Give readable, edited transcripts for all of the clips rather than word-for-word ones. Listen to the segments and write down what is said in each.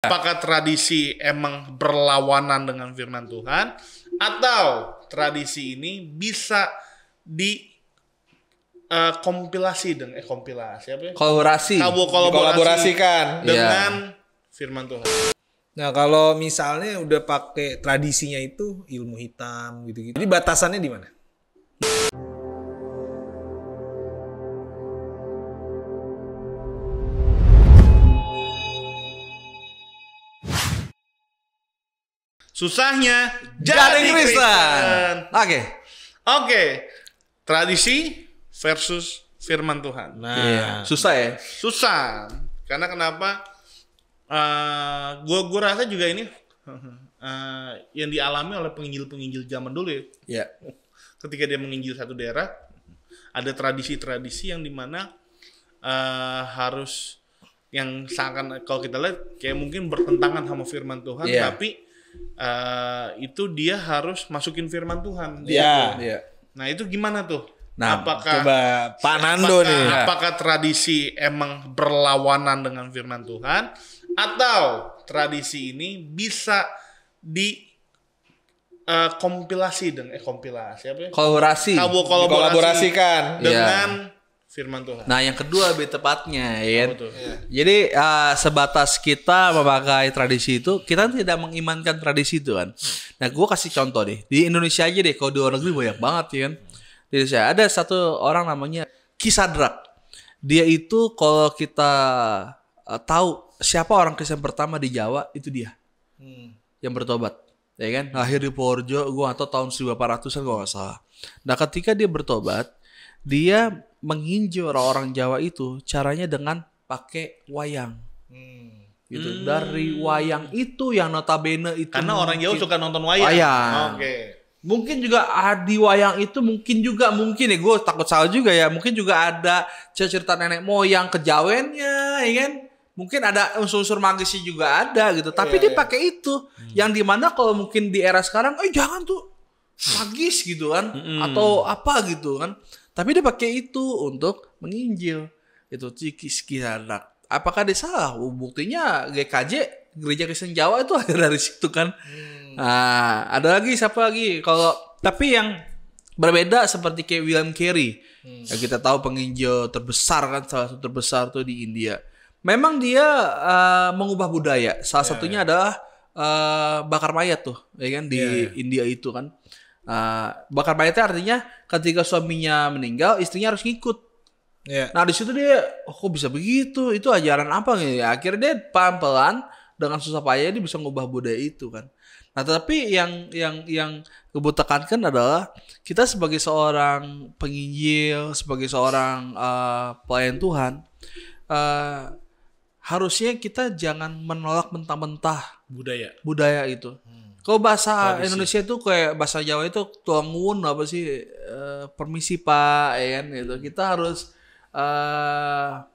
Apakah tradisi emang berlawanan dengan firman Tuhan, atau tradisi ini bisa kompilasi dengan kolaborasikan dengan firman Tuhan. Nah, kalau misalnya udah pakai tradisinya itu ilmu hitam gitu-gitu. Jadi batasannya di mana? Susahnya jadi Kristen. Oke. Tradisi versus firman Tuhan. Nah, susah ya. Susah. Karena kenapa? Gue rasa juga ini yang dialami oleh penginjil-penginjil zaman dulu ya. Iya. Ketika dia menginjil satu daerah, ada tradisi-tradisi yang dimana harus yang seakan kalau kita lihat kayak mungkin bertentangan sama firman Tuhan, tapi itu dia harus masukin firman Tuhan. Iya. Nah itu gimana tuh? Nah, coba Pak Nando nih. Apakah tradisi emang berlawanan dengan firman Tuhan, atau tradisi ini bisa kompilasi dengan kolaborasikan dengan firman Tuhan. Nah, yang kedua lebih tepatnya, ya. Jadi sebatas kita memakai tradisi itu, kita tidak mengimankan tradisi itu kan. Nah, gue kasih contoh deh. Di Indonesia aja deh, kalau di luar negeri banyak banget ya kan. Di Indonesia ada satu orang namanya Ki Sadrak. Dia itu kalau kita tahu siapa orang Kristen pertama di Jawa, itu dia yang bertobat, ya kan? Lahir di Purworejo, gue atau tahun 1800-an gue nggak salah. Nah, ketika dia bertobat, dia menginjil orang-orang Jawa itu caranya dengan pakai wayang. Gitu. Dari wayang itu yang notabene itu karena orang Jawa suka nonton wayang. Oke. Mungkin juga di wayang itu mungkin ya, gue takut salah juga ya, mungkin juga ada cerita nenek moyang kejawennya, ya kan? Mungkin ada unsur-unsur magisnya juga ada gitu. Tapi dia pakai itu yang dimana kalau mungkin di era sekarang, jangan tuh magis gitu kan, atau apa gitu kan. Tapi dia pakai itu untuk menginjil. Itu kisah. Apakah dia salah? Buktinya GKJ, Gereja Kristen Jawa itu akhir dari situ kan. Nah, ada lagi siapa lagi? Tapi yang berbeda seperti kayak William Carey. Yang kita tahu penginjil terbesar kan, salah satu terbesar tuh di India. Memang dia mengubah budaya. Salah satunya adalah bakar mayat tuh, ya kan, di India itu kan. Bakar mayatnya artinya ketika suaminya meninggal, istrinya harus ngikut. Nah, di situ dia, kok bisa begitu? Itu ajaran apa nih? Akhirnya dia pelan-pelan dengan susah payah dia bisa mengubah budaya itu kan. Nah, tetapi yang gue tekankan adalah kita sebagai seorang penginjil, sebagai seorang pelayan Tuhan, harusnya kita jangan menolak mentah-mentah budaya itu. Kalau bahasa Indonesia itu kayak bahasa Jawa itu tuang nuwun apa sih, permisi Pak, ya kan gitu. Kita harus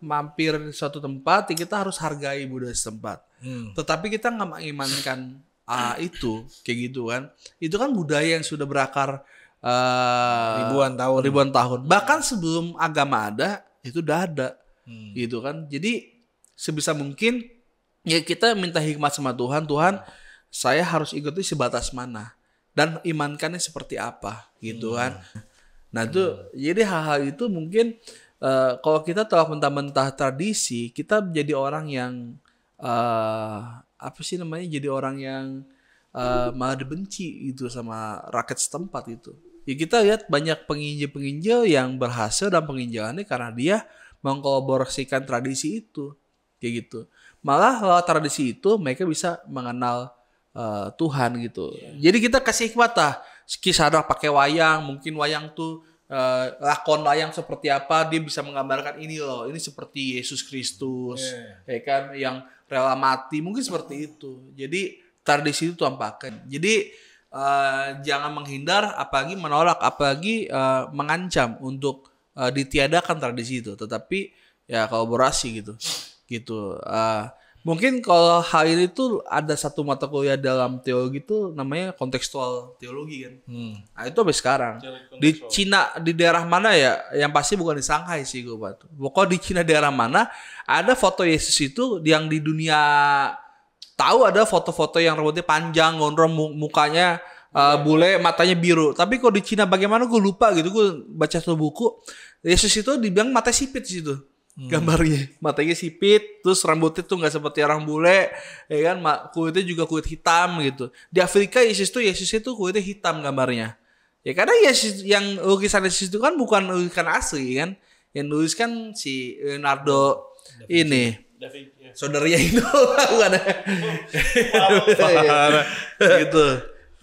mampir di suatu tempat, kita harus hargai budaya setempat. Tetapi kita nggak mengimankan itu kayak gitu kan. Itu kan budaya yang sudah berakar ribuan tahun. Bahkan sebelum agama ada, itu udah ada. Gitu kan. Jadi sebisa mungkin ya kita minta hikmat sama Tuhan. Tuhan, saya harus ikuti sebatas mana dan imankannya seperti apa gitu kan. Nah, itu jadi hal-hal itu mungkin kalau kita telah mentah-mentah tradisi, kita menjadi orang yang jadi orang yang malah dibenci gitu sama rakyat setempat itu. Ya, kita lihat banyak penginjil-penginjil yang berhasil dalam penginjilannya karena dia mengkolaborasikan tradisi itu kayak gitu. Malah lewat tradisi itu mereka bisa mengenal Tuhan gitu. Jadi kita kasih hikmat lah. Kisah pakai wayang, mungkin wayang tuh lakon wayang seperti apa, dia bisa menggambarkan ini loh, ini seperti Yesus Kristus, ya kan, yang rela mati, mungkin seperti itu. Jadi tradisi itu tampakkan. Jadi jangan menghindar, apalagi menolak, apalagi mengancam untuk ditiadakan tradisi itu, tetapi ya kolaborasi gitu. Mungkin kalau hal ini tuh ada satu mata kuliah dalam teologi tuh namanya kontekstual teologi kan. Nah, itu sampai sekarang. Di Cina, di daerah mana ya? Yang pasti bukan di Shanghai sih gue Pokoknya di Cina daerah mana ada foto Yesus itu yang di dunia tahu ada foto-foto yang rambutnya panjang, gondrong, mukanya bule, matanya biru. Tapi kalau di Cina bagaimana gue lupa gitu. Gue baca satu buku, Yesus itu dibilang mata sipit di situ. Gambarnya matanya sipit, terus rambutnya tuh nggak seperti orang bule, ya kan? Kulitnya juga kulit hitam gitu. Di Afrika Yesus itu kulitnya hitam gambarnya. Ya karena Yesus yang lukisan Yesus itu kan bukan lukisan asli kan. Yang nulis kan si Leonardo ini. Saudaranya itu bukan. Gitu.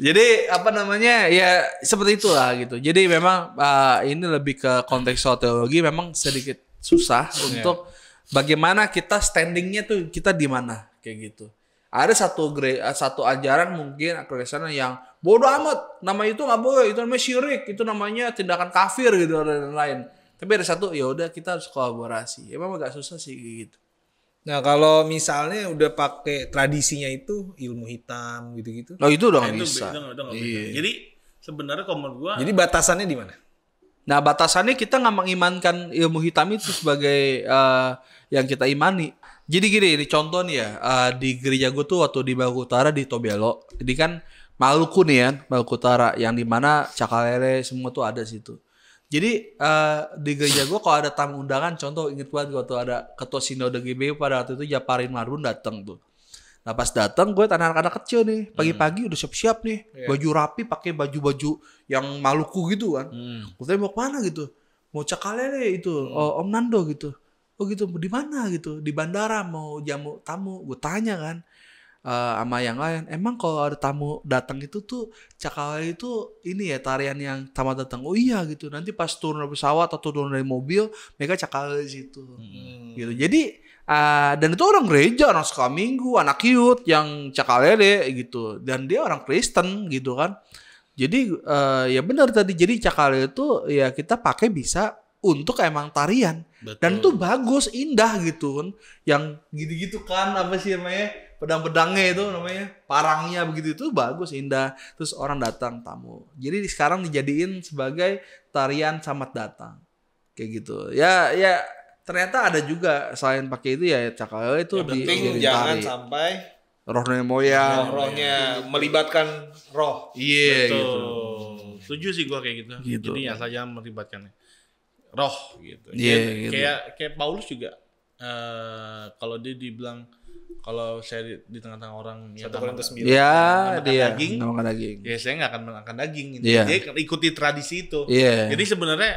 Jadi apa namanya ya seperti itulah gitu. Jadi memang ini lebih ke konteks teologi memang sedikit susah untuk bagaimana kita standingnya tuh kita di mana kayak gitu. Ada satu ajaran mungkin sana yang bodoh amat, nama itu nggak boleh, itu namanya syirik, itu namanya tindakan kafir gitu dan lain-lain. Tapi ada satu ya udah kita harus kolaborasi. Emang agak susah sih gitu. Nah kalau misalnya udah pakai tradisinya itu ilmu hitam gitu-gitu. Oh itu udah nggak itu bisa. Iya. Jadi sebenarnya kalau menurut gua. Jadi batasannya di mana? Nah batasannya kita nggak mengimankan ilmu hitam itu sebagai yang kita imani. Jadi gini, ini contoh nih ya di gereja gue tuh waktu di Maluku Utara di Tobelo. Jadi kan Maluku nih ya, Maluku Utara yang dimana cakalele semua tuh ada situ. Jadi di gereja gue kalau ada tamu undangan, contoh inget banget waktu ada ketua sinode GBI pada waktu itu Japarin Marbun datang tuh. Nah pas datang gue anak-anak kecil nih, pagi-pagi udah siap-siap nih, baju rapi, pakai baju-baju yang Maluku gitu kan. Gue tanya mau kemana gitu, mau cakalele itu, Om Nando gitu. Oh gitu, di mana gitu, di bandara mau jamu tamu. Gue tanya kan. Sama yang lain, emang kalau ada tamu datang itu tuh cakalele itu ini ya tarian yang tamu datang. Oh iya gitu. Nanti pas turun dari pesawat atau turun dari mobil, mereka cakalele di situ. Gitu. Jadi dan itu orang gereja, orang sekolah minggu, anak youth yang cakalele gitu. Dan dia orang Kristen gitu kan. Jadi ya benar tadi. Jadi cakalele itu ya kita pakai bisa untuk emang tarian. Betul. Dan itu bagus, indah gitu kan. Yang gitu-gitu kan apa sih namanya? Pedang-pedangnya itu namanya, parangnya begitu itu bagus, indah. Terus orang datang tamu. Jadi sekarang dijadiin sebagai tarian selamat datang. Kayak gitu. Ya ternyata ada juga selain pakai itu ya cakalele itu di jangan sampai roh nenek moyang. Rohnya melibatkan roh. Iya gitu. Setuju sih gua kayak gitu. Jadi asal jangan melibatkan roh gitu. Gitu. Kayak Paulus juga kalau dia dibilang kalau saya di tengah-tengah orang yang makan daging, ya saya nggak akan makan daging. Gitu. Dia ikuti tradisi itu. Jadi sebenarnya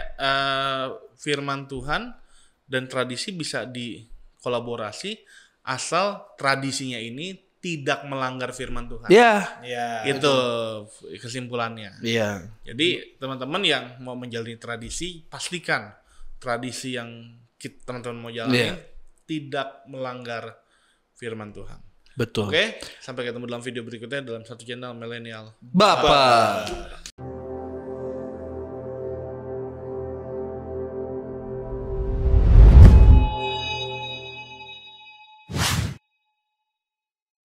firman Tuhan dan tradisi bisa dikolaborasi asal tradisinya ini tidak melanggar firman Tuhan. Itu kesimpulannya. Jadi teman-teman yang mau menjalani tradisi, pastikan tradisi yang teman-teman mau jalani tidak melanggar firman Tuhan. Betul. Oke, sampai ketemu dalam video berikutnya dalam satu channel Milenial Bapak.